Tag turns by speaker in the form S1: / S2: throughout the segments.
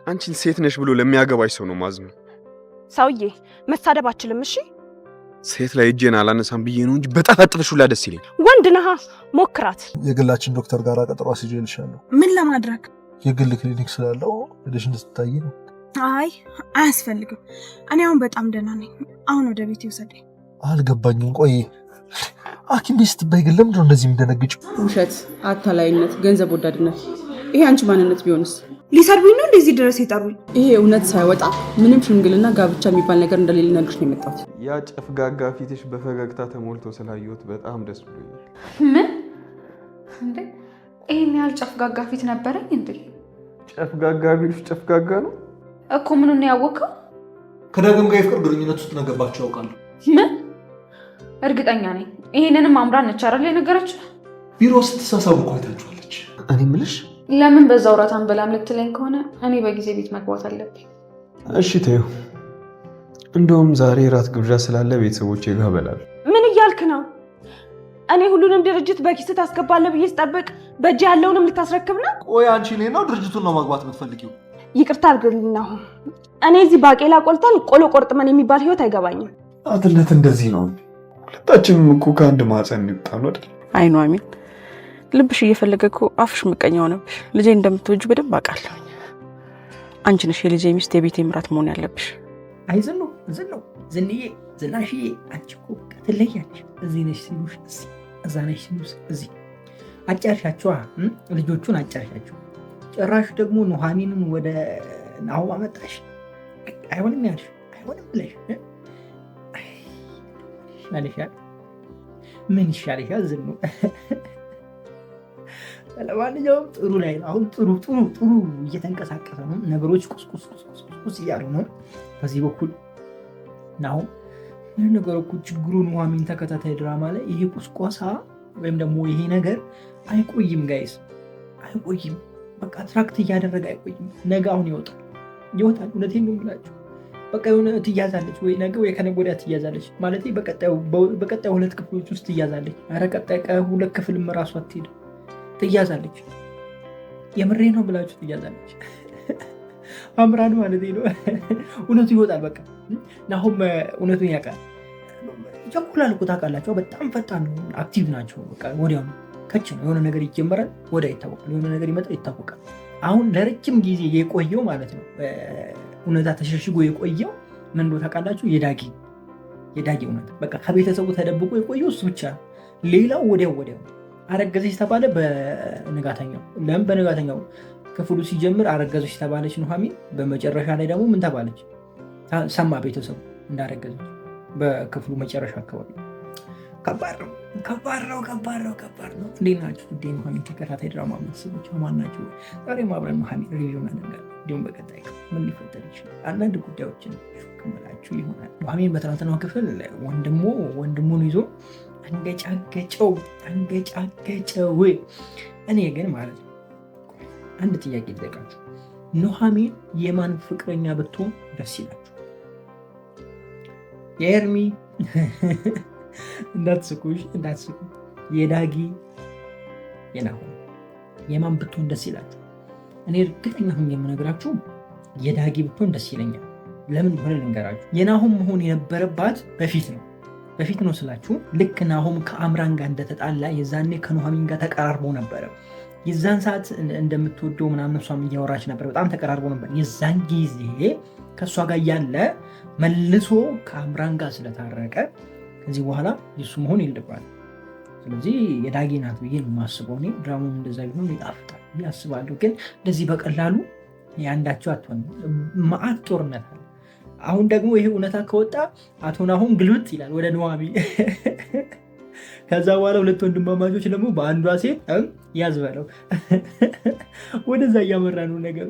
S1: አንቺን ሴት ነሽ ብሎ ለሚያገባሽ ሰው ነው ማዝነው።
S2: ሰውዬ መሳደብ አችልም። እሺ
S1: ሴት ላይ እጄን አላነሳም ብዬ ነው እንጂ በጣጣጥፍሽ ሁላ ደስ ይለኝ።
S2: ወንድ ነህ፣ ሞክራት።
S3: የግላችን ዶክተር ጋር ቀጠሮ አስይዤልሻለሁ።
S4: ምን ለማድረግ?
S3: የግል ክሊኒክ ስላለው ሄደሽ እንድትታይ ነው።
S4: አይ አያስፈልግም። እኔ አሁን በጣም ደህና ነኝ። አሁን ወደ ቤት ይውሰደኝ።
S3: አልገባኝም። ቆይ ሐኪም ቤት ስትባይ ግን ለምንድን ነው እንደዚህ የምደነግጭው?
S5: ውሸት፣ አታላይነት፣ ገንዘብ ወዳድነት። ይሄ አንቺ ማንነት ቢሆንስ?
S4: ሊሰርቡኝ ነው እንደዚህ ድረስ የጠሩኝ?
S5: ይሄ እውነት ሳይወጣ ምንም ሽምግልና ጋብቻ የሚባል ነገር እንደሌለ ነግርሽ ነው የመጣሁት።
S1: ያ ጨፍጋጋ ፊትሽ በፈገግታ ተሞልቶ ስላየሁት በጣም ደስ ብሎኛል።
S6: ምን እንዴ? ይሄን ያህል ጨፍጋጋ ፊት ነበረኝ እንዴ?
S1: ጨፍጋጋ ቢልሽ ጨፍጋጋ ነው
S6: እኮ። ምኑን ያወቀው?
S3: ከዳግም ጋር የፍቅር ግንኙነት ውስጥ ነገባቸው ያውቃሉ።
S6: ምን? እርግጠኛ ነኝ። ይሄንንም አምራን ነች አይደል የነገረችው?
S3: ቢሮ ስትሳሳቡ እኮ አይታችኋለች። እኔ የምልሽ
S6: ለምን በዛው ራት አንበላም ልትለኝ ከሆነ እኔ በጊዜ ቤት መግባት አለብኝ።
S1: እሺ ተይው። እንደውም ዛሬ ራት ግብዣ ስላለ ቤተሰቦቼ ጋር እበላለሁ።
S2: ምን እያልክ ነው? እኔ ሁሉንም ድርጅት በኪስ ታስገባለህ ብዬ ስጠብቅ በእጅ ያለውንም ልታስረክብ ነው?
S3: ቆይ አንቺ እኔን ነው ድርጅቱን ነው ማግባት የምትፈልጊው?
S2: ይቅርታ አድርግልኝ ነው። እኔ እዚህ ባቄላ ቆልተን ቆሎ ቆርጥመን የሚባል ህይወት አይገባኝም።
S1: አትነት እንደዚህ ነው። ሁለታችንም እኮ ከአንድ ማህፀን እንጣን አይደል?
S5: አይኗ አሚን፣ ልብሽ እየፈለገ እኮ አፍሽ ምቀኛ ሆነብሽ። ልጄ እንደምትወጁ በደንብ አውቃለሁ። አንቺ ነሽ የልጄ ሚስት፣ የቤቴ ምራት መሆን ያለብሽ።
S7: አይ ዝኑ ዝንዬ፣ ዝናሽዬ፣ አንቺ እኮ ትለያለሽ። እዚህ ነሽ ሲሉሽ እዛ ነሽ ሲሉሽ እዚህ። አጫርሻቸዋ ልጆቹን አጫርሻቸው። ጭራሽ ደግሞ ኑሐሚንን ወደ ናሆም አመጣሽ። አይሆንም ያልሽ አይሆንም ብለሽ ይሻልሻል። ምን ይሻልሻል ዝኑ? ለማንኛውም ጥሩ ላይ ነው አሁን። ጥሩ እየተንቀሳቀሰ ነው። ነገሮች ቁስቁስ እያሉ ነው። በዚህ በኩል ናሆም ምን ነገር እኮ ችግሩ ኑሐሚን ተከታታይ ድራማ ላይ ይሄ ቁስቋሳ ወይም ደግሞ ይሄ ነገር አይቆይም ጋይስ፣ አይቆይም። በቃ ትራክት እያደረገ አይቆይም። ነገ አሁን ይወጣል። እውነቴን ነው የምላችሁ። በቃ የሆነ ትያዛለች ወይ ነገ ወይ ከነገ ወዲያ ትያዛለች ማለት በቀጣዩ 2 ክፍሎች ውስጥ ትያዛለች። ኧረ ቀጣይ 2 ክፍልም እራሷ አትሄድ ትያዛለች። የምሬ ነው ብላችሁ ትያዛለች። አምራን ማለት ነው። እውነቱ ይወጣል። በቃ ናሆም እውነቱን ያውቃል። ቸኩላል እኮ ታውቃላችሁ። በጣም ፈጣን ነው፣ አክቲቭ ናቸው። በቃ ወዲያው ከች ነው። የሆነ ነገር ይጀመራል፣ ወዲያ ይታወቃል። የሆነ ነገር ይመጣል፣ ይታወቃል። አሁን ለረጅም ጊዜ የቆየው ማለት ነው እውነታ ተሸሽጎ የቆየው ምን እንደው ታውቃላችሁ? የዳጊ እውነታ በቃ ከቤተሰቡ ተደብቆ የቆየው እሱ ብቻ። ሌላው ወዲያው አረገዘች ተባለ በነጋተኛው። ለምን በነጋተኛው ክፍሉ ሲጀምር አረገዘች ተባለች ኑሐሚን። በመጨረሻ ላይ ደግሞ ምን ተባለች? ሰማ ቤተሰቡ እንዳረገዘች በክፍሉ መጨረሻ አካባቢ። ከባድ ነው። እንዴት ናችሁ? ኑሐሚን ተከታታይ ድራማ ቤተሰቦች ማን ናቸው? ዛሬ አብረን ኑሐሚን ሪቪው እናደርጋለን። እንዲሁም በቀጣይ ምን ሊፈጠር ይችላል አንዳንድ ጉዳዮችን ከመላችሁ ይሆናል። ኑሐሚን በትናንትናው ክፍል ወንድሙን ይዞ አንገጫገጨው። እኔ ግን ማለት ነው አንድ ጥያቄ ልጠይቃችሁ። ኑሐሚን የማን ፍቅረኛ ብትሆን ደስ ይላችሁ? የኤርሚ እንዳትስቁ፣ የዳጊ፣ የናሆም የማን ብትሆን ደስ ይላችሁ? እኔ እርግጠኛ ሆኜ የምነግራችሁ የዳጊ ብትሆን ደስ ይለኛል። ለምን እንደሆነ ልንገራችሁ። የናሆም መሆን የነበረባት በፊት ነው ስላችሁ፣ ልክ ናሆም ከአምራን ጋር እንደተጣላ የዛኔ ከኑሐሚን ጋር ተቀራርቦ ነበረ። የዛን ሰዓት እንደምትወደው ምናምን እሷም እያወራች ነበር። በጣም ተቀራርቦ ነበር። የዛን ጊዜ ከእሷ ጋር ያለ መልሶ ከአምራን ጋር ስለታረቀ ከዚህ በኋላ የሱ መሆን የለባትም። ስለዚህ የዳጊ ናት ብዬ ነው የማስበው። እኔ ድራማውን እንደዛ ቢሆን ይጣፍጣል ብዬ አስባለሁ። ግን እንደዚህ በቀላሉ የአንዳቸው አትሆንም። መዓት ጦርነት አለ። አሁን ደግሞ ይሄ እውነታ ከወጣ አቶ ናሆም ግልብጥ ይላል ወደ ኑሐሚን። ከዛ በኋላ 2 ወንድማማቾች ደግሞ በአንዷ ሴት ያዝበለው ወደዛ እያመራ ነው ነገሩ።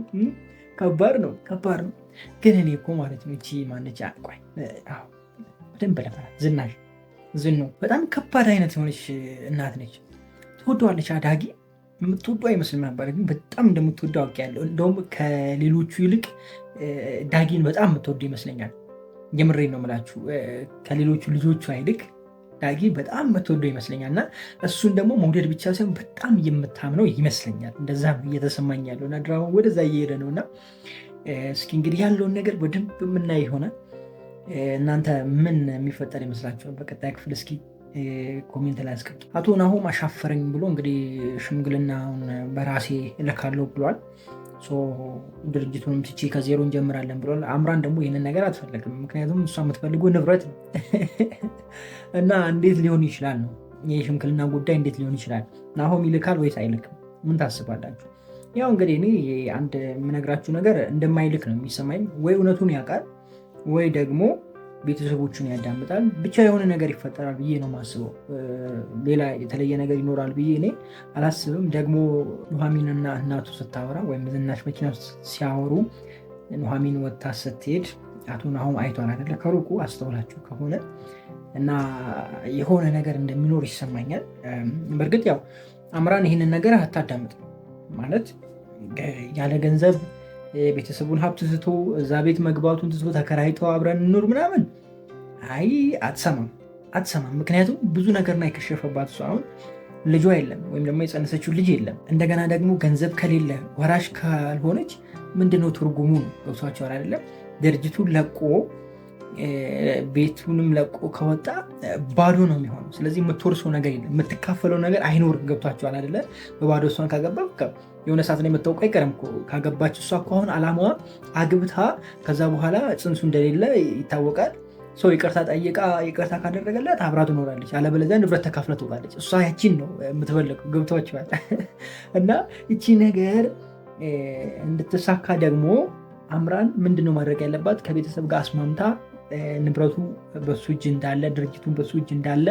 S7: ከባድ ነው። ግን እኔ እኮ ማለት ነው እቺ ማነች አቋይ በደንብ ለፈራት ዝኑ በጣም ከባድ አይነት የሆነች እናት ነች። ትወደዋለች። ዳጊ የምትወዱ አይመስልም ነበር፣ ግን በጣም እንደምትወደው አውቄያለሁ። እንደውም ከሌሎቹ ይልቅ ዳጊን በጣም የምትወዱ ይመስለኛል። የምሬን ነው የምላችሁ። ከሌሎቹ ልጆቿ ይልቅ ዳጊ በጣም የምትወደው ይመስለኛል። እና እሱን ደግሞ መውደድ ብቻ ሳይሆን በጣም የምታምነው ይመስለኛል። እንደዛ እየተሰማኝ ያለው እና ድራማ ወደዛ እየሄደ ነው። እና እስኪ እንግዲህ ያለውን ነገር በደንብ የምናይ ይሆናል። እናንተ ምን የሚፈጠር ይመስላችኋል? በቀጣይ ክፍል እስኪ ኮሜንት ላይ አስቀምጡ። አቶ ናሆም አሻፈረኝ ብሎ እንግዲህ ሽምግልናውን በራሴ እልካለሁ ብሏል። ድርጅቱንም ትቼ ከዜሮ እንጀምራለን ብሏል። አምራን ደግሞ ይህንን ነገር አትፈልግም። ምክንያቱም እሷ የምትፈልገው ንብረት እና እንዴት ሊሆን ይችላል ነው የሽምግልና ጉዳይ እንዴት ሊሆን ይችላል? ናሆም ይልካል ወይስ አይልክም? ምን ታስባላችሁ? ያው እንግዲህ እኔ አንድ የምነግራችሁ ነገር እንደማይልክ ነው የሚሰማኝ። ወይ እውነቱን ያውቃል ወይ ደግሞ ቤተሰቦቹን ያዳምጣል። ብቻ የሆነ ነገር ይፈጠራል ብዬ ነው የማስበው። ሌላ የተለየ ነገር ይኖራል ብዬ እኔ አላስብም። ደግሞ ኑሐሚንና እናቱ ስታወራ ወይም ዝናሽ መኪና ሲያወሩ ኑሐሚን ወጥታ ስትሄድ አቶ ናሆም አይቷል አይደለ? ከሩቁ አስተውላችሁ ከሆነ እና የሆነ ነገር እንደሚኖር ይሰማኛል። በእርግጥ ያው አምራን ይህንን ነገር አታዳምጥም ማለት ያለ ገንዘብ ቤተሰቡን ሀብት ትቶ እዛ ቤት መግባቱን ትቶ ተከራይተው አብረን እንኑር ምናምን አይ አትሰማም። ምክንያቱም ብዙ ነገርና የከሸፈባት እሷ አሁን ልጇ የለም ወይም ደግሞ የጸነሰችው ልጅ የለም። እንደገና ደግሞ ገንዘብ ከሌለ ወራሽ ካልሆነች ምንድነው ትርጉሙ ነው? ገብቷቸዋል አይደለም? ድርጅቱን ለቆ ቤቱንም ለቆ ከወጣ ባዶ ነው የሚሆነው። ስለዚህ የምትወርሰው ነገር የለም፣ የምትካፈለው ነገር አይኖርም። ገብቷቸዋል አይደለ? በባዶ እሷን ካገባ የሆነ ሰዓት ላይ መታወቅ አይቀርም። ካገባች እሷ ከሆነ አላማዋ አግብታ ከዛ በኋላ ጽንሱ እንደሌለ ይታወቃል። ሰው ይቅርታ ጠይቃ ይቅርታ ካደረገላት አብራ ትኖራለች፣ አለበለዚያ ንብረት ተካፍላ ትወጣለች። እሷ ያቺን ነው የምትፈልገው። ገብቷቸዋል እና ይቺ ነገር እንድትሳካ ደግሞ አምራን ምንድነው ማድረግ ያለባት? ከቤተሰብ ጋር አስማምታ ንብረቱ በሱ እጅ እንዳለ ድርጅቱን በሱ እጅ እንዳለ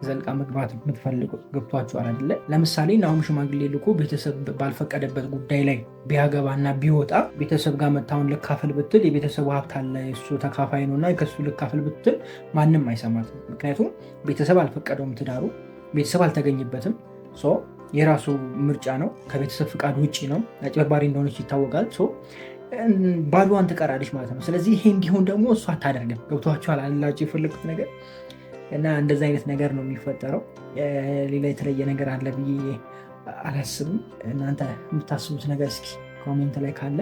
S7: ዘልቃ መግባት የምትፈልገው። ገብቷቸዋል አይደለ? ለምሳሌ ናሆም ሽማግሌ ልኮ ቤተሰብ ባልፈቀደበት ጉዳይ ላይ ቢያገባና ቢወጣ ቤተሰብ ጋር መታውን ልካፈል ብትል የቤተሰቡ ሀብት አለ እሱ ተካፋይ ነው እና ከሱ ልካፈል ብትል ማንም አይሰማትም። ምክንያቱም ቤተሰብ አልፈቀደውም፣ ትዳሩ ቤተሰብ አልተገኘበትም። የራሱ ምርጫ ነው፣ ከቤተሰብ ፍቃድ ውጭ ነው። አጭበርባሪ እንደሆነች ይታወቃል። ባሏን ትቀራለች ማለት ነው። ስለዚህ ይሄ እንዲሆን ደግሞ እሱ አታደርግም። ገብቷቸዋል አላቸው የፈለጉት ነገር እና እንደዚ አይነት ነገር ነው የሚፈጠረው። ሌላ የተለየ ነገር አለ ብዬ አላስብም። እናንተ የምታስቡት ነገር እስኪ ኮሜንት ላይ ካለ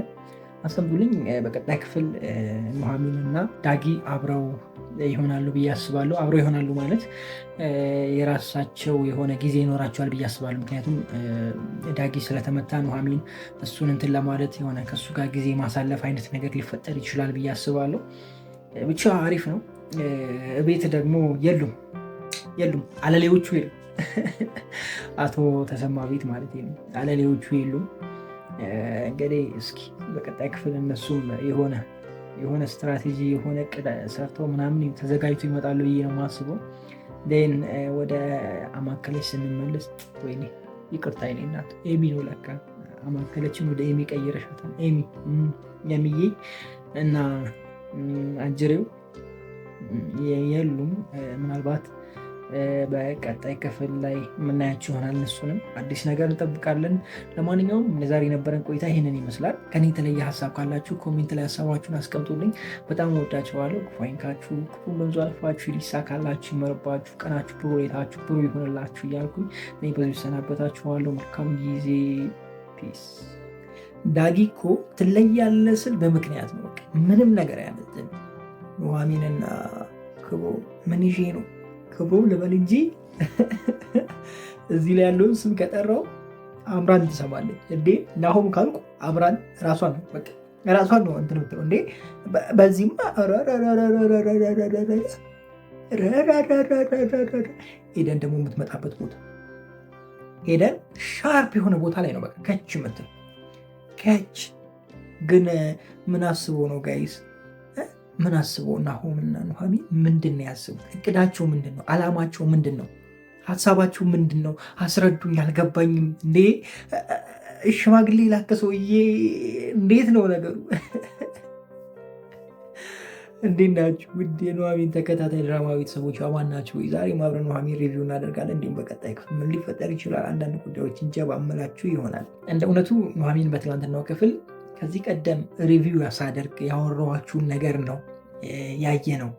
S7: አስቀምጡልኝ። በቀጣይ ክፍል ኑሐሚን እና ዳጊ አብረው ይሆናሉ ብዬ አስባለሁ። አብረው ይሆናሉ ማለት የራሳቸው የሆነ ጊዜ ይኖራቸዋል ብዬ አስባለሁ። ምክንያቱም ዳጊ ስለተመታ ኑሐሚን እሱን እንትን ለማለት የሆነ ከእሱ ጋር ጊዜ ማሳለፍ አይነት ነገር ሊፈጠር ይችላል ብዬ አስባለሁ። ብቻ አሪፍ ነው። ቤት ደግሞ የሉም አለሌዎቹ የሉም። አቶ ተሰማ ቤት ማለት ነው። አለሌዎቹ የሉም። እንግዲህ እስኪ በቀጣይ ክፍል እነሱም የሆነ ስትራቴጂ የሆነ እቅድ ሰርተው ምናምን ተዘጋጅቶ ይመጣሉ ብዬ ነው የማስበው። ን ወደ አማከለች ስንመለስ ወይኔ ይቅርታ ይኔ እናት ኤሚ ነው ለካ አማከለችን ወደ ኤሚ ቀይረሻታል። የሚዬ እና አጅሬው የሉም። ምናልባት በቀጣይ ክፍል ላይ የምናያቸው ይሆናል። እነሱንም አዲስ ነገር እንጠብቃለን። ለማንኛውም ለዛሬ የነበረን ቆይታ ይህንን ይመስላል። ከኔ የተለየ ሀሳብ ካላችሁ ኮሜንት ላይ ሀሳባችሁን አስቀምጡልኝ። በጣም ወዳችኋለሁ። ክፉ አይንካችሁ፣ ክፉ መንዙ አልፋችሁ፣ ሊሳካላችሁ፣ ይመርባችሁ፣ ቀናችሁ ብሩ፣ ሌታችሁ ብሩ ይሆንላችሁ እያልኩኝ እኔ በዚሁ ሰናበታችኋለሁ። መልካም ጊዜ። ፒስ። ዳጊ እኮ ትለያለህ ስል በምክንያት ነው። ምንም ነገር አያመልጥም። ኑሐሚንና ክብሮ ምን ይዤ ነው ክብሮ ልበል እንጂ እዚህ ላይ ያለውን ስም ከጠራው አምራን ትሰማለች እንዴ? ናሆም ካልኩ አምራን ራሷን ነው እንትን የምትለው እንዴ? በዚህማ ሄደን ደግሞ የምትመጣበት ቦታ ሄደን ሻርፕ የሆነ ቦታ ላይ ነው በቃ ከች የምትለው ከች። ግን ምን አስቦ ነው ጋይስ? ምን አስበው ናሆምና ኑሐሚን ምንድን ነው ያስቡት? እቅዳቸው ምንድን ነው? አላማቸው ምንድን ነው? ሀሳባቸው ምንድን ነው? አስረዱኝ፣ አልገባኝም። እንዴ ሽማግሌ ላከ ሰውዬ እንዴት ነው ነገሩ? እንዴት ናችሁ ውድ የኑሐሚን ተከታታይ ድራማ ቤተሰቦች? አማን ናችሁ? ዛሬ አብረን ኑሐሚን ሪቪው እናደርጋለን። እንዲሁም በቀጣይ ክፍል ምን ሊፈጠር ይችላል አንዳንድ ጉዳዮችን ጀባ አመላችሁ ይሆናል። እንደ እውነቱ ኑሐሚን በትናንትናው ክፍል ከዚህ ቀደም ሪቪው ሳደርግ ያወራኋችሁን ነገር ነው ያየ ነው።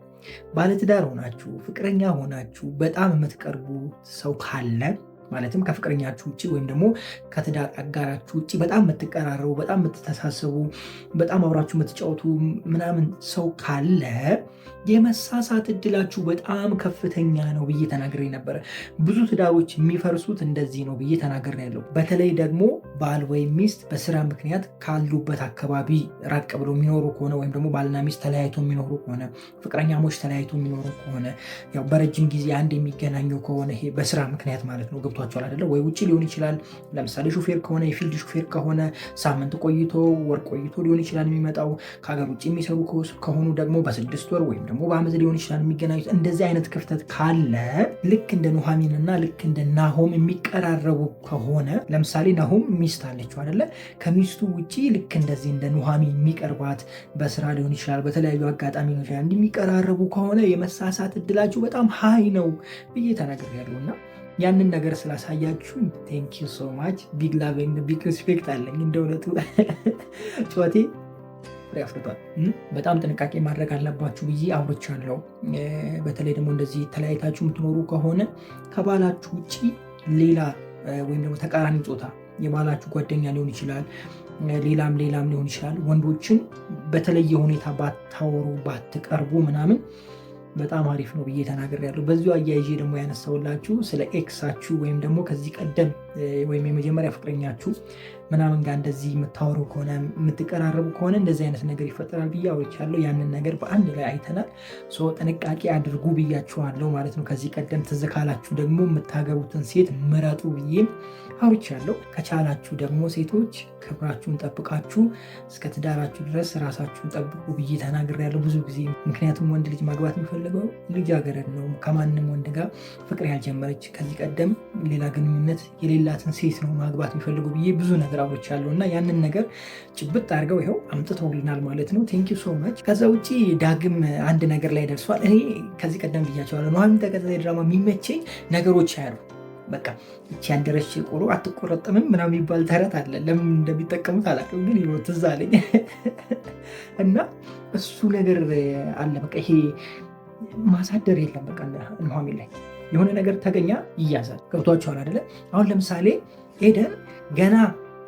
S7: ባለትዳር ሆናችሁ ፍቅረኛ ሆናችሁ በጣም የምትቀርቡ ሰው ካለ ማለትም ከፍቅረኛችሁ ውጭ ወይም ደግሞ ከትዳር አጋራችሁ ውጭ በጣም የምትቀራረቡ፣ በጣም የምትተሳሰቡ፣ በጣም አብራችሁ የምትጫወቱ ምናምን ሰው ካለ የመሳሳት እድላችሁ በጣም ከፍተኛ ነው ብዬ ተናግሬ ነበረ። ብዙ ትዳሮች የሚፈርሱት እንደዚህ ነው ብዬ ተናግሬ ያለው። በተለይ ደግሞ ባል ወይም ሚስት በስራ ምክንያት ካሉበት አካባቢ ራቅ ብሎ የሚኖሩ ከሆነ ወይም ደግሞ ባልና ሚስት ተለያይቶ የሚኖሩ ከሆነ፣ ፍቅረኛሞች ተለያይቶ የሚኖሩ ከሆነ፣ ያው በረጅም ጊዜ አንድ የሚገናኙ ከሆነ ይሄ በስራ ምክንያት ማለት ነው። ገብቷቸዋል አይደለ? ወይ ውጭ ሊሆን ይችላል። ለምሳሌ ሹፌር ከሆነ የፊልድ ሹፌር ከሆነ ሳምንት ቆይቶ ወር ቆይቶ ሊሆን ይችላል የሚመጣው። ከሀገር ውጭ የሚሰሩ ከሆኑ ደግሞ በ6 ወር ወይም ደግሞ በአመት ሊሆን ይችላል የሚገናኙት። እንደዚህ አይነት ክፍተት ካለ ልክ እንደ ኑሐሚን እና ልክ እንደ ናሆም የሚቀራረቡ ከሆነ ለምሳሌ ናሆም ሚስት አለችው አይደለ? ከሚስቱ ውጭ ልክ እንደዚህ እንደ ኑሐሚን የሚቀርባት በስራ ሊሆን ይችላል በተለያዩ አጋጣሚ ነው የሚቀራረቡ ከሆነ የመሳሳት እድላችሁ በጣም ሀይ ነው ብዬ ተናግሬያለሁ እና ያንን ነገር ስላሳያችሁ ቴንክ ዩ ሶ ማች። ቢግ ላቭ ኤንድ ቢግ ሪስፔክት አለኝ። እንደ እውነቱ ጨዋቴ ያፍርቷል። በጣም ጥንቃቄ ማድረግ አለባችሁ ብዬ አውርቻለሁ። በተለይ ደግሞ እንደዚህ ተለያይታችሁ የምትኖሩ ከሆነ ከባላችሁ ውጭ ሌላ ወይም ደግሞ ተቃራኒ ጾታ የባላችሁ ጓደኛ ሊሆን ይችላል፣ ሌላም ሊሆን ይችላል። ወንዶችን በተለየ ሁኔታ ባታወሩ ባትቀርቡ ምናምን በጣም አሪፍ ነው ብዬ ተናግሬያለሁ። በዚሁ አያይዤ ደግሞ ያነሳውላችሁ ስለ ኤክሳችሁ ወይም ደግሞ ከዚህ ቀደም ወይም የመጀመሪያ ፍቅረኛችሁ ምናምን ጋር እንደዚህ የምታወሩ ከሆነ የምትቀራረቡ ከሆነ እንደዚህ አይነት ነገር ይፈጠራል ብዬ አውርቻለሁ። ያንን ነገር በአንድ ላይ አይተናል። ጥንቃቄ አድርጉ ብያችኋለሁ ማለት ነው። ከዚህ ቀደም ትዝ ካላችሁ ደግሞ የምታገቡትን ሴት ምረጡ ብዬ አውርቻለሁ። ከቻላችሁ ደግሞ ሴቶች ክብራችሁን ጠብቃችሁ እስከ ትዳራችሁ ድረስ ራሳችሁን ጠብቁ ብዬ ተናግሬያለሁ ብዙ ጊዜ። ምክንያቱም ወንድ ልጅ ማግባት የሚፈልገው ልጃገረድ ነው። ከማንም ወንድ ጋር ፍቅር ያልጀመረች ከዚህ ቀደም ሌላ ግንኙነት የሌላትን ሴት ነው ማግባት የሚፈልገው ብዬ ብዙ ነገር አውርቻለሁ እና ያንን ነገር ጭብጥ አድርገው ይኸው አምጥተውልናል ማለት ነው። ቴንክ ዩ ሶ ማች። ከዛ ውጭ ዳግም አንድ ነገር ላይ ደርሷል። እኔ ከዚህ ቀደም ብያቸዋለሁ። ኑሐሚን ተከታታይ ድራማ የሚመቸኝ ነገሮች ያሉ በቃ እቺ ያደረች ቆሎ አትቆረጥምም ምናምን የሚባል ተረት አለ። ለምን እንደሚጠቀሙት አላውቅም፣ ግን ይኸው ትዝ አለኝ እና እሱ ነገር አለ። በቃ ይሄ ማሳደር የለም። በቃ ኑሐሚን ላይ የሆነ ነገር ተገኛ ይያዛል። ገብቷቸዋል አይደለ? አሁን ለምሳሌ ኤደን ገና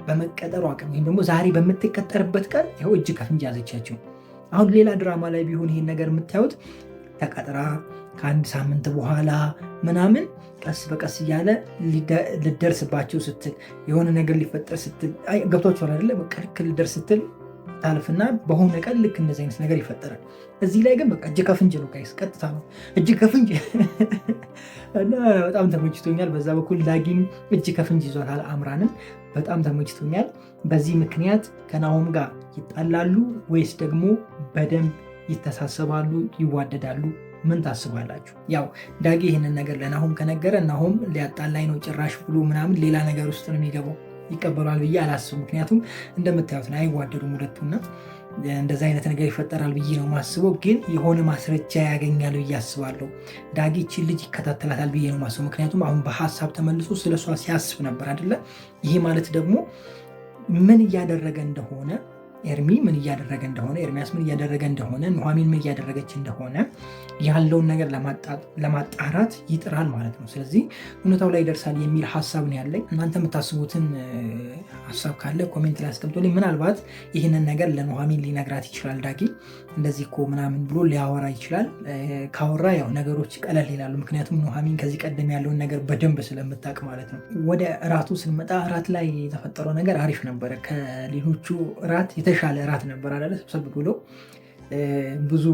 S7: በመቀጠሩ አቅም ወይም ደግሞ ዛሬ በምትቀጠርበት ቀን ይኸው እጅ ከፍንጅ ያዘቻቸው። አሁን ሌላ ድራማ ላይ ቢሆን ይሄን ነገር የምታዩት ተቀጥራ ከአንድ ሳምንት በኋላ ምናምን ቀስ በቀስ እያለ ልደርስባቸው ስትል የሆነ ነገር ሊፈጠር ስትል ገብቷቸዋል አይደለ? በቃ ልክ ልደርስ ስትል ታልፍና በሆነ ቀን ልክ እንደዚህ አይነት ነገር ይፈጠራል። እዚህ ላይ ግን በቃ እጅ ከፍንጅ ነው ጋይስ፣ ቀጥታ ነው እጅ ከፍንጅ እና በጣም ተመችቶኛል። በዛ በኩል ዳጊም እጅ ከፍንጅ ይዟታል አምራንን፣ በጣም ተመችቶኛል። በዚህ ምክንያት ከናሆም ጋር ይጣላሉ ወይስ ደግሞ በደንብ ይተሳሰባሉ፣ ይዋደዳሉ? ምን ታስባላችሁ? ያው ዳጊ ይህንን ነገር ለናሆም ከነገረ ናሆም ሊያጣላይ ነው ጭራሽ ብሎ ምናምን ሌላ ነገር ውስጥ ነው የሚገባው። ይቀበሏል ብዬ አላስብም። ምክንያቱም እንደምታዩት ነው አይዋደዱም ሁለቱና እንደዚ አይነት ነገር ይፈጠራል ብዬ ነው ማስበው። ግን የሆነ ማስረጃ ያገኛል ብዬ አስባለሁ። ዳጊ ይህችን ልጅ ይከታተላታል ብዬ ነው ማስበው። ምክንያቱም አሁን በሀሳብ ተመልሶ ስለሷ ሲያስብ ነበር አይደለ? ይሄ ማለት ደግሞ ምን እያደረገ እንደሆነ ኤርሚ ምን እያደረገ እንደሆነ፣ ኤርሚያስ ምን እያደረገ እንደሆነ፣ ኑሐሚን ምን እያደረገች እንደሆነ ያለውን ነገር ለማጣራት ይጥራል ማለት ነው። ስለዚህ እውነታው ላይ ይደርሳል የሚል ሀሳብ ነው ያለኝ። እናንተ የምታስቡትን ሀሳብ ካለ ኮሜንት ላይ አስቀምጡልኝ። ምናልባት ይህንን ነገር ለኑሐሚን ሊነግራት ይችላል ዳጊ። እንደዚህ እኮ ምናምን ብሎ ሊያወራ ይችላል። ካወራ ያው ነገሮች ቀለል ይላሉ። ምክንያቱም ኑሐሚን ከዚህ ቀደም ያለውን ነገር በደንብ ስለምታውቅ ማለት ነው። ወደ እራቱ ስንመጣ እራት ላይ የተፈጠረው ነገር አሪፍ ነበረ። ከሌሎቹ እራት የተሻለ እራት ነበር አለ። ሰብሰብ ብሎ ብዙ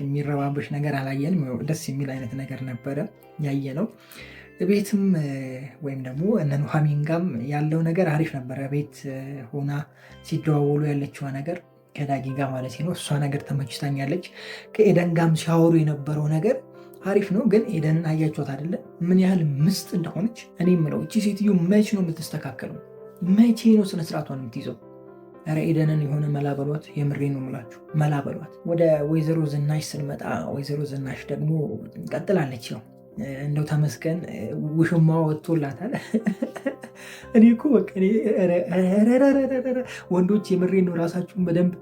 S7: የሚረባብሽ ነገር አላየንም። ደስ የሚል አይነት ነገር ነበረ ያየ ነው። ቤትም ወይም ደግሞ እነ ኑሐሚን ጋም ያለው ነገር አሪፍ ነበረ። ቤት ሆና ሲደዋወሉ ያለችዋ ነገር ከዳጊ ጋር ማለት ነው። እሷ ነገር ተመችታኛለች። ከኤደን ጋም ሲያወሩ የነበረው ነገር አሪፍ ነው። ግን ኤደንን አያችኋት አይደለ? ምን ያህል ምስጥ እንደሆነች። እኔ የምለው እቺ ሴትዮ መቼ ነው የምትስተካከለው? መቼ ነው ስነስርዓቷን የምትይዘው? ኧረ ኤደንን የሆነ መላበሏት። የምሬ ነው የምላችሁ መላበሏት። ወደ ወይዘሮ ዝናሽ ስንመጣ ወይዘሮ ዝናሽ ደግሞ ቀጥላለች። ነው እንደው ተመስገን ውሽማዋ ወጥቶላታል። እኔ እኮ ወንዶች የምሬ ነው ራሳችሁን በደንብ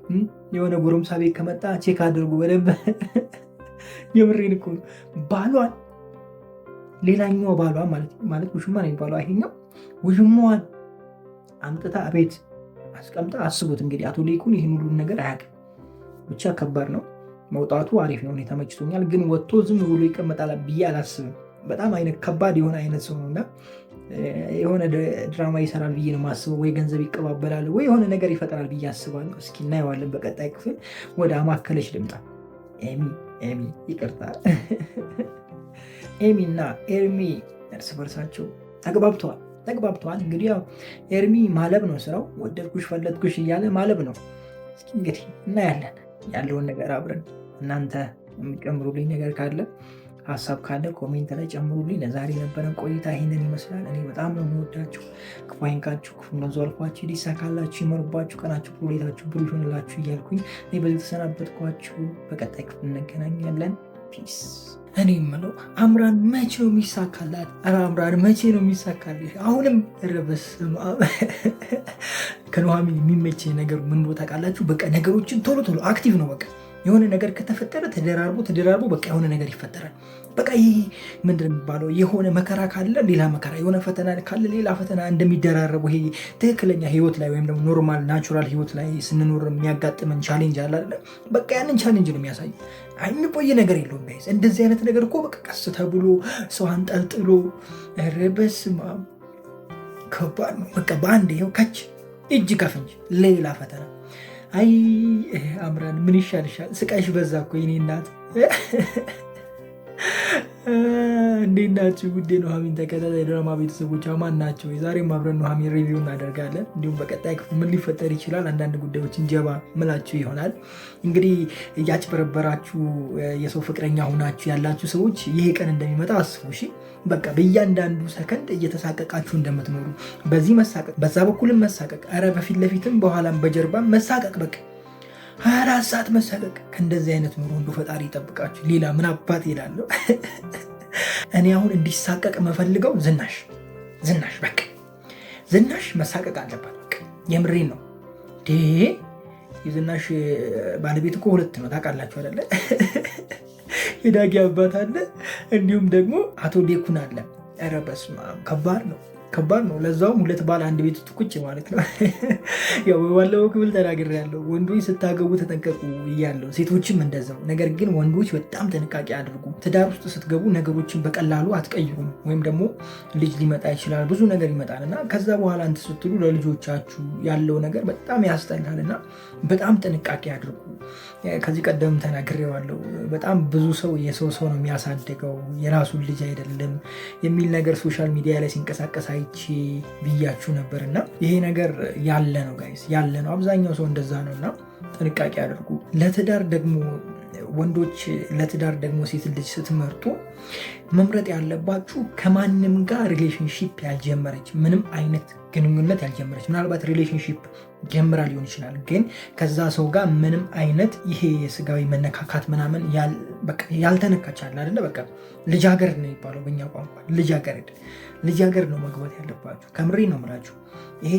S7: የሆነ ጎረምሳ ቤት ከመጣ ቼክ አድርጉ በደንብ። የምሬን እኮ ነው። ባሏን ሌላኛዋ ባሏ ማለት ውሽማ ነው የሚባለው ይሄኛው ውሽማዋን አምጥታ ቤት አስቀምጣ አስቡት እንግዲህ አቶ ሌኩን ይህን ሁሉን ነገር አያውቅም። ብቻ ከባድ ነው። መውጣቱ አሪፍ ነው፣ እኔ ተመችቶኛል። ግን ወጥቶ ዝም ብሎ ይቀመጣል ብዬ አላስብም። በጣም አይነት ከባድ የሆነ አይነት ሰው ነው እና የሆነ ድራማ ይሰራል ብዬ ነው የማስበው። ወይ ገንዘብ ይቀባበላል ወይ የሆነ ነገር ይፈጠራል ብዬ አስባለሁ። እስኪ እናየዋለን በቀጣይ ክፍል። ወደ አማከለች ልምጣ። ኤሚ ይቅርታ፣ ኤሚ እና ኤርሚ እርስ በርሳቸው ተግባብተዋል። እንግዲህ ያው ኤርሚ ማለብ ነው ስራው፣ ወደድኩሽ ፈለጥኩሽ እያለ ማለብ ነው። እስኪ እንግዲህ እናያለን ያለውን ነገር አብረን። እናንተ የሚጨምሩልኝ ነገር ካለ ሀሳብ ካለ ኮሜንት ላይ ጨምሩልኝ። ለዛሬ የነበረን ቆይታ ይህንን ይመስላል። እኔ በጣም ነው የምወዳችሁ። ክፉ አይንካችሁ፣ ክፉ ነዙ አልፏችሁ፣ ሊሳካላችሁ፣ ይመርባችሁ፣ ቀናችሁ ፕሮሌታችሁ ብሩህ ይሆንላችሁ እያልኩኝ እኔ በዚህ ተሰናበትኳችሁ። በቀጣይ ክፍል እንገናኛለን። ፒስ። እኔ የምለው አምራን መቼ ነው የሚሳካላት? ኧረ አምራን መቼ ነው የሚሳካልሽ? አሁንም ረበስም ከኑሐሚን የሚመች ነገር ምን ብሎ ታውቃላችሁ? በቃ ነገሮችን ቶሎ አክቲቭ ነው። በቃ የሆነ ነገር ከተፈጠረ ተደራርቦ በቃ የሆነ ነገር ይፈጠራል። በቃ ይህ ምንድን የሚባለው የሆነ መከራ ካለ ሌላ መከራ፣ የሆነ ፈተና ካለ ሌላ ፈተና እንደሚደራረቡ ይሄ ትክክለኛ ህይወት ላይ ወይም ደግሞ ኖርማል ናቹራል ህይወት ላይ ስንኖር የሚያጋጥመን ቻሌንጅ አለ አይደለ? በቃ ያንን ቻሌንጅ ነው የሚያሳዩ። የሚቆይ ነገር የለውም ጋይስ። እንደዚህ አይነት ነገር እኮ በቃ ቀስ ተብሎ ሰው አንጠልጥሎ በስመ አብ ከባድ ነው። በቃ በአንድ ይኸው ከች እጅ ከፍንጅ ሌላ ፈተና። አይ አምራን ምን ይሻልሻል? ስቃይሽ በዛ እኮ የኔ እናት። እንዴት ናችሁ? ውዴ ኑሐሚን ተከታታይ ድራማ ቤተሰቦች ማን ናቸው? የዛሬም አብረን ኑሐሚን ሪቪው እናደርጋለን። እንዲሁም በቀጣይ ክፍል ምን ሊፈጠር ይችላል አንዳንድ ጉዳዮችን ጀባ ምላችሁ ይሆናል። እንግዲህ እያጭበረበራችሁ የሰው ፍቅረኛ ሆናችሁ ያላችሁ ሰዎች ይሄ ቀን እንደሚመጣ አስቡ። እሺ በቃ በእያንዳንዱ ሰከንድ እየተሳቀቃችሁ እንደምትኖሩ፣ በዚህ መሳቀቅ፣ በዛ በኩልም መሳቀቅ፣ ኧረ በፊት ለፊትም በኋላም በጀርባም መሳቀቅ፣ በቃ 24 ሰዓት መሳቀቅ። ከእንደዚህ አይነት ኑሮ እንዱ ፈጣሪ ይጠብቃችሁ። ሌላ ምን አባት ይላለሁ። እኔ አሁን እንዲሳቀቅ መፈልገው ዝናሽ በቃ ዝናሽ መሳቀቅ አለባት። በቃ የምሬን ነው። የዝናሽ ባለቤት እኮ 2 ነው ታውቃላችሁ አይደለ? የዳጊ አባት አለ፣ እንዲሁም ደግሞ አቶ ሌኩን አለ። ኧረ በስመ አብ ከባድ ነው። ለዛውም 2 ባል አንድ ቤት ውስጥ ቁጭ ማለት ነው። ያው በባለፈው ክፍል ተናግሬያለሁ፣ ወንዶች ስታገቡ ተጠንቀቁ እያለሁ፣ ሴቶችም እንደዛው። ነገር ግን ወንዶች በጣም ጥንቃቄ አድርጉ። ትዳር ውስጥ ስትገቡ ነገሮችን በቀላሉ አትቀይሩም። ወይም ደግሞ ልጅ ሊመጣ ይችላል፣ ብዙ ነገር ይመጣል እና ከዛ በኋላ እንትን ስትሉ ለልጆቻችሁ ያለው ነገር በጣም ያስጠላል እና በጣም ጥንቃቄ አድርጉ። ከዚህ ቀደም ተናግሬዋለሁ። በጣም ብዙ ሰው የሰው ነው የሚያሳድገው የራሱን ልጅ አይደለም የሚል ነገር ሶሻል ሚዲያ ላይ ሲንቀሳቀስ አይቼ ብያችሁ ነበር እና ይሄ ነገር ያለ ነው ጋይስ፣ ያለ ነው። አብዛኛው ሰው እንደዛ ነው እና ጥንቃቄ አድርጉ። ለትዳር ደግሞ ወንዶች ለትዳር ደግሞ ሴት ልጅ ስትመርጡ መምረጥ ያለባችሁ ከማንም ጋር ሪሌሽንሺፕ ያልጀመረች፣ ምንም አይነት ግንኙነት ያልጀመረች። ምናልባት ሪሌሽንሺፕ ጀምራ ሊሆን ይችላል፣ ግን ከዛ ሰው ጋር ምንም አይነት ይሄ የስጋዊ መነካካት ምናምን ያልተነካች አለ አይደለ? በቃ ልጃገረድ ነው የሚባለው በእኛ ቋንቋ። ልጃገረድ ነው መግባት ያለባችሁ። ከምሬ ነው የምላችሁ። ይሄ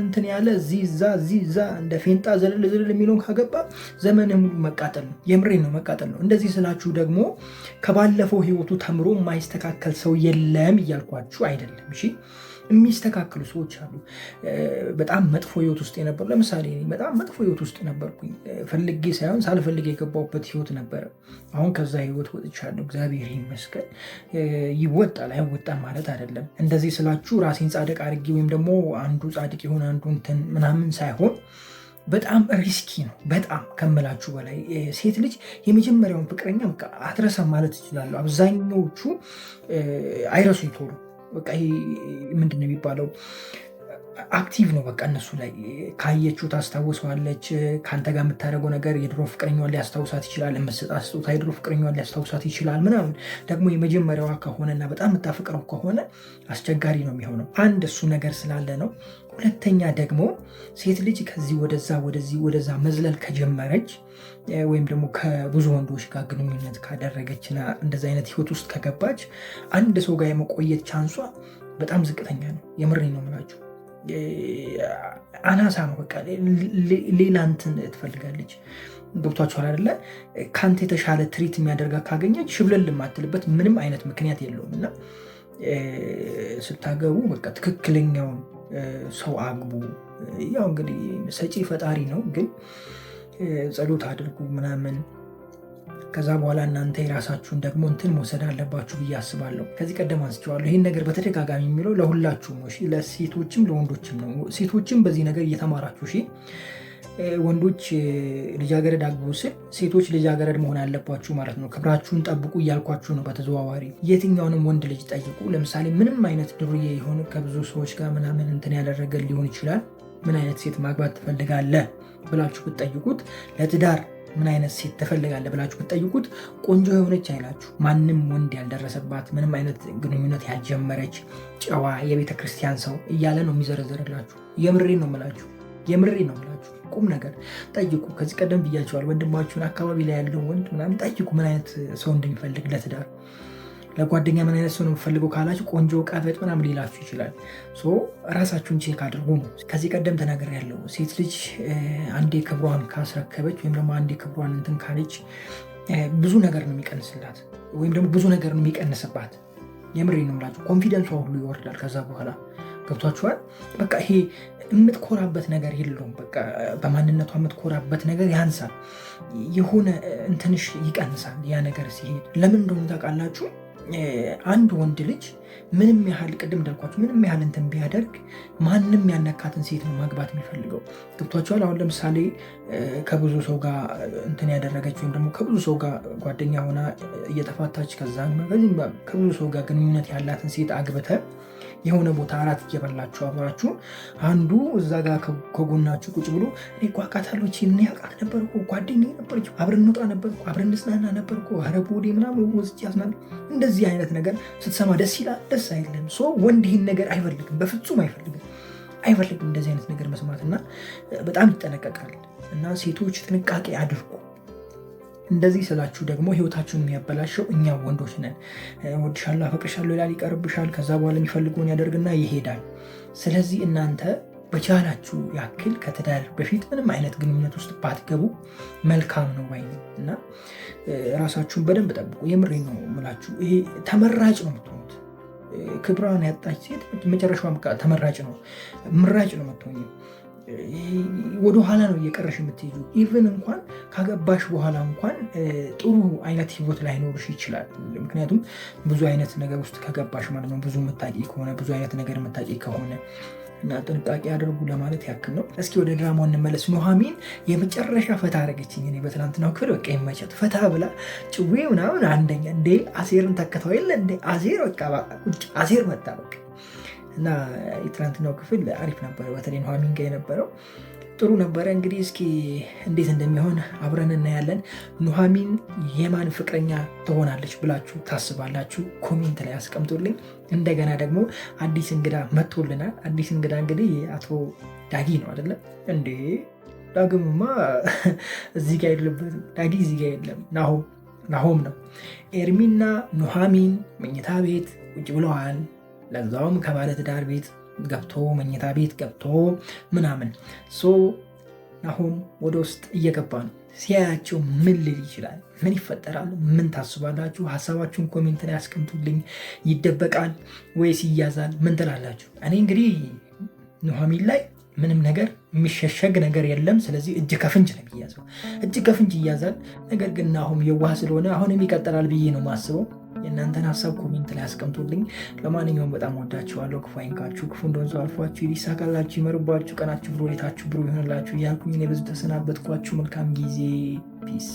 S7: እንትን ያለ እዚህ እዛ እንደ ፌንጣ ዘለል የሚለውን ካገባ ዘመን ሙሉ መቃጠል ነው። የምሬ ነው መቃጠል ነው። እንደዚህ ስላችሁ ደግሞ ከባለፈው ህይወቱ ተምሮ የማይስተካከል ሰው የለም እያልኳችሁ አይደለም። እሺ የሚስተካከሉ ሰዎች አሉ። በጣም መጥፎ ህይወት ውስጥ የነበሩ፣ ለምሳሌ በጣም መጥፎ ህይወት ውስጥ ነበርኩኝ። ፈልጌ ሳይሆን ሳልፈልግ የገባሁበት ህይወት ነበረ። አሁን ከዛ ህይወት ወጥቻለሁ፣ እግዚአብሔር ይመስገን። ይወጣል አይወጣም ማለት አይደለም። እንደዚህ ስላችሁ ራሴን ጻድቅ አድርጌ ወይም ደግሞ አንዱ ጻድቅ የሆነ አንዱ እንትን ምናምን ሳይሆን በጣም ሪስኪ ነው። በጣም ከምላችሁ በላይ ሴት ልጅ የመጀመሪያውን ፍቅረኛ በቃ አትረሳም ማለት ይችላሉ። አብዛኛዎቹ አይረሱ ይቶሉ። በቃ ምንድን ነው የሚባለው አክቲቭ ነው። በቃ እነሱ ላይ ካየችው ታስታውሰዋለች። ከአንተ ጋር የምታደርገው ነገር የድሮ ፍቅረኛዋን ሊያስታውሳት ይችላል። የምትሰጣት ስጦታ የድሮ ፍቅረኛዋን ሊያስታውሳት ይችላል ምናምን። ደግሞ የመጀመሪያዋ ከሆነና በጣም የምታፈቅረው ከሆነ አስቸጋሪ ነው የሚሆነው። አንድ እሱ ነገር ስላለ ነው። ሁለተኛ ደግሞ ሴት ልጅ ከዚህ ወደዛ መዝለል ከጀመረች ወይም ደግሞ ከብዙ ወንዶች ጋር ግንኙነት ካደረገችና እንደዚ አይነት ህይወት ውስጥ ከገባች አንድ ሰው ጋር የመቆየት ቻንሷ በጣም ዝቅተኛ ነው። የምሬን ነው የምላችሁ። አናሳ ነው። በቃ ሌላ እንትን ትፈልጋለች። ገብቷችኋል አይደለ? ከአንተ የተሻለ ትሪት የሚያደርጋት ካገኘች ሽብለል የማትልበት ምንም አይነት ምክንያት የለውም። እና ስታገቡ በቃ ትክክለኛውን ሰው አግቡ። ያው እንግዲህ ሰጪ ፈጣሪ ነው፣ ግን ጸሎት አድርጉ ምናምን። ከዛ በኋላ እናንተ የራሳችሁን ደግሞ እንትን መውሰድ አለባችሁ ብዬ አስባለሁ። ከዚህ ቀደም አንስቼዋለሁ። ይህን ነገር በተደጋጋሚ የሚለው ለሁላችሁም ነው፣ ለሴቶችም ለወንዶችም ነው። ሴቶችም በዚህ ነገር እየተማራችሁ ወንዶች ልጃገረድ አግቡ ስል ሴቶች ልጃገረድ መሆን አለባችሁ ማለት ነው። ክብራችሁን ጠብቁ እያልኳችሁ ነው በተዘዋዋሪ። የትኛውንም ወንድ ልጅ ጠይቁ። ለምሳሌ ምንም አይነት ድሩዬ የሆነ ከብዙ ሰዎች ጋር ምናምን እንትን ያደረገ ሊሆን ይችላል። ምን አይነት ሴት ማግባት ትፈልጋለህ ብላችሁ ብትጠይቁት፣ ለትዳር ምን አይነት ሴት ትፈልጋለህ ብላችሁ ብትጠይቁት ቆንጆ የሆነች አይላችሁ። ማንም ወንድ ያልደረሰባት፣ ምንም አይነት ግንኙነት ያልጀመረች፣ ጨዋ፣ የቤተ ክርስቲያን ሰው እያለ ነው የሚዘረዘርላችሁ። የምሬን ነው የምላችሁ። ቁም ነገር ጠይቁ። ከዚህ ቀደም ብያቸዋል። ወንድማችሁን አካባቢ ላይ ያለው ወንድ ምናምን ጠይቁ፣ ምን አይነት ሰው እንደሚፈልግ ለትዳር። ለጓደኛ ምን አይነት ሰው ነው የምፈልገው ካላችሁ ቆንጆ፣ ቀበጥ ምናምን ሊላችሁ ይችላል። ራሳችሁን ቼክ አድርጉ ነው። ከዚህ ቀደም ተናገር ያለው ሴት ልጅ አንዴ ክብሯን ካስረከበች ወይም ደግሞ አንዴ ክብሯን እንትን ካለች ብዙ ነገር ነው የሚቀንስላት፣ ወይም ደግሞ ብዙ ነገር ነው የሚቀንስባት። የምሬ ነው የምላችሁ። ኮንፊደንሷ ሁሉ ይወርዳል ከዛ በኋላ። ገብቷችኋል? በቃ ይሄ የምትኮራበት ነገር የለውም። በቃ በማንነቷ የምትኮራበት ነገር ያንሳል፣ የሆነ እንትንሽ ይቀንሳል ያ ነገር ሲሄድ። ለምን እንደሆነ ታውቃላችሁ? አንድ ወንድ ልጅ ምንም ያህል ቅድም እንዳልኳችሁ ምንም ያህል እንትን ቢያደርግ ማንም ያነካትን ሴት ነው ማግባት የሚፈልገው። ገብቷችኋል? አሁን ለምሳሌ ከብዙ ሰው ጋር እንትን ያደረገች ወይም ደግሞ ከብዙ ሰው ጋር ጓደኛ ሆና እየተፋታች ከዛ ከብዙ ሰው ጋር ግንኙነት ያላትን ሴት አግብተ የሆነ ቦታ አራት እየበላችሁ አብራችሁ አንዱ እዛ ጋር ከጎናችሁ ቁጭ ብሎ እኔ እኮ አውቃታለሁ ምን ያውቃት ነበር እኮ ጓደኛዬ ነበረች፣ አብረን እንወጣ ነበር እኮ አብረን እንዝናና ነበር እኮ ኧረ ቦዴ ምናምን ወስጭ ያዝናል። እንደዚህ አይነት ነገር ስትሰማ ደስ ይላል? ደስ አይልም? ወንድ ይህን ነገር አይፈልግም፣ በፍጹም አይፈልግም እንደዚህ አይነት ነገር መስማት እና በጣም ይጠነቀቃል። እና ሴቶች ጥንቃቄ አድርጉ። እንደዚህ ስላችሁ ደግሞ ህይወታችሁን የሚያበላሸው እኛ ወንዶች ነን። ወድሻለሁ፣ አፈቅርሻለሁ ይላል፣ ይቀርብሻል። ከዛ በኋላ የሚፈልገውን ያደርግና ይሄዳል። ስለዚህ እናንተ በቻላችሁ ያክል ከትዳር በፊት ምንም አይነት ግንኙነት ውስጥ ባትገቡ መልካም ነው ባይ ነኝ። እና ራሳችሁን በደንብ ጠብቁ። የምሬ ነው የምላችሁ። ይሄ ተመራጭ ነው የምትሆኑት። ክብሯን ያጣች ሴት መጨረሻዋ ተመራጭ ነው፣ ምራጭ ነው የምትሆኑ። ወደኋላ ነው እየቀረሽ የምትሄዱ። ኢቨን እንኳን ካገባሽ በኋላ እንኳን ጥሩ አይነት ህይወት ላይኖርሽ ይችላል። ምክንያቱም ብዙ አይነት ነገር ውስጥ ከገባሽ ማለት ነው። ብዙ የምታቂ ከሆነ ብዙ አይነት ነገር የምታቂ ከሆነ እና ጥንቃቄ አድርጉ ለማለት ያክል ነው። እስኪ ወደ ድራማው እንመለስ። ኑሐሚን የመጨረሻ ፈታ አደረገችኝ። እኔ በትናንትናው ክፍል በቃ ይመቸት ፈታ ብላ ጭዌ ምናምን አንደኛ እንዴ አሴርን ተከተው የለ እንዴ አሴር በቃ አሴር መጣ በቃ። እና የትናንትናው ክፍል አሪፍ ነበረ። በተለይ ኑሐሚን ጋር የነበረው ጥሩ ነበረ። እንግዲህ እስኪ እንዴት እንደሚሆን አብረን እናያለን። ኑሐሚን የማን ፍቅረኛ ትሆናለች ብላችሁ ታስባላችሁ? ኮሜንት ላይ አስቀምጡልኝ። እንደገና ደግሞ አዲስ እንግዳ መጥቶልናል። አዲስ እንግዳ እንግዲህ አቶ ዳጊ ነው አይደለም እንዴ? ዳግምማ እዚህ ጋር የለበትም። ዳጊ እዚህ ጋር የለም፣ ናሆም ነው። ኤርሚና ኑሐሚን መኝታ ቤት ቁጭ ብለዋል። ለዛውም ከባለ ትዳር ቤት ገብቶ መኝታ ቤት ገብቶ ምናምን ናሆም ወደ ውስጥ እየገባ ነው። ሲያያቸው ምን ልል ይችላል? ምን ይፈጠራል? ምን ታስባላችሁ? ሀሳባችሁን ኮሜንት ላይ አስቀምጡልኝ። ይደበቃል ወይስ ይያዛል? ምን ትላላችሁ? እኔ እንግዲህ ኑሐሚን ላይ ምንም ነገር የሚሸሸግ ነገር የለም። ስለዚህ እጅ ከፍንጅ ነው የሚያዘው፣ እጅ ከፍንጅ ይያዛል። ነገር ግን ናሆም የዋህ ስለሆነ አሁንም ይቀጥላል ብዬ ነው የማስበው። የእናንተን ሀሳብ ኮሜንት ላይ አስቀምጡልኝ። ለማንኛውም በጣም ወዳችኋለሁ። ክፉ አይንካችሁ፣ ክፉ እንደወንዙ አልፏችሁ፣ ይሳካላችሁ፣ ይመርባችሁ፣ ቀናችሁ ብሩህ፣ ሌታችሁ ብሩህ ይሆንላችሁ እያልኩኝ እኔ በዙ ተሰናበትኳችሁ። መልካም ጊዜ። ፒስ።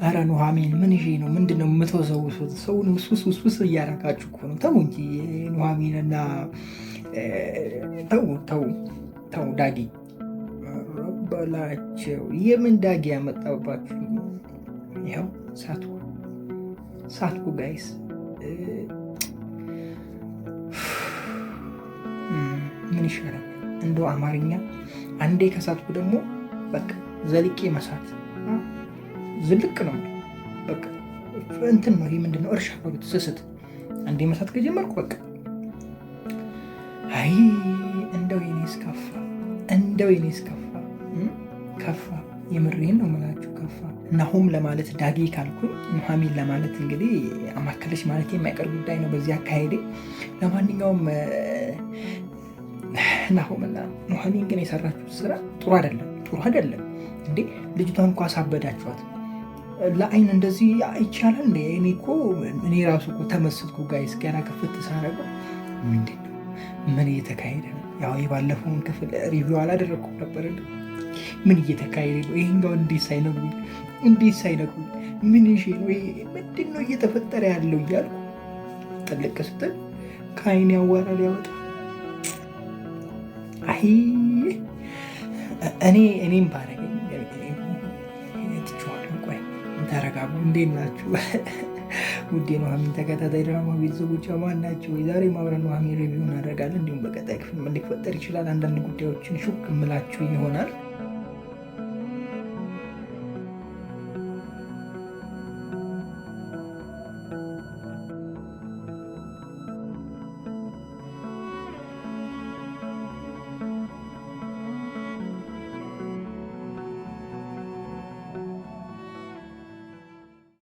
S7: ኧረ ኑሐሚን ምን ይሄ ነው? ምንድን ነው የምትወሰውሱት? ሰውን ውስውስ እያረጋችሁ እኮ ነው። ተው እንጂ ኑሐሚንና ተው ዳጊ በላቸው። የምን ዳጊ ያመጣባችሁ? ይኸው ሳትኩ ጋይስ። ምን ይሻላል እንደው አማርኛ አንዴ ከሳትኩ ደግሞ በቃ ዘልቄ መሳት ዝልቅ ነው በቃ እንትን ነው። ይሄ ምንድነው? እርሻ በሉት ስስት አንዴ መሳት ከጀመርኩ በቃ አይ እንደው የኔ እስካ እንደው የኔስ ከፋ የምሬን ነው የምላችሁ ከፋ። ናሆም ለማለት ዳጊ ካልኩኝ ኑሐሚን ለማለት እንግዲህ አማከለች ማለት የማይቀር ጉዳይ ነው በዚህ አካሄዴ። ለማንኛውም ናሆምና ኑሐሚን ግን የሰራችሁት ስራ ጥሩ አይደለም እንዴ! ልጅቷን እኮ አሳበዳችኋት። ለአይን እንደዚህ ይቻላል እንዴ? እኔ ራሱ እኮ ተመስጥኩ ጋይስ። ገና ክፍት ሳረገው ምንድን ነው ምን እየተካሄደ ነው? ያው የባለፈውን ክፍል ሪቪው አላደረግኩም ነበር። ምን እየተካሄደ ነው? ይሄኛው እንዴት ሳይነግሩኝ ምን ይሄ ነው? ምንድን ነው እየተፈጠረ ያለው እያልኩ ጥልቅ ስትል ከአይን ያዋራ ሊያወጣ አይ እኔም ባረገኝ ትችዋለሁ። ቆይ ተረጋጉ። እንዴት ናችሁ ውዴ ኑሐሚን ተከታታይ ድራማ ቤተሰቦች ማን ናቸው? የዛሬ ማብረን ኑሐሚን ሪቪው እናደርጋለን። እንዲሁም በቀጣይ ክፍል ምን ሊፈጠር ይችላል አንዳንድ ጉዳዮችን ሹክ እምላችሁ ይሆናል።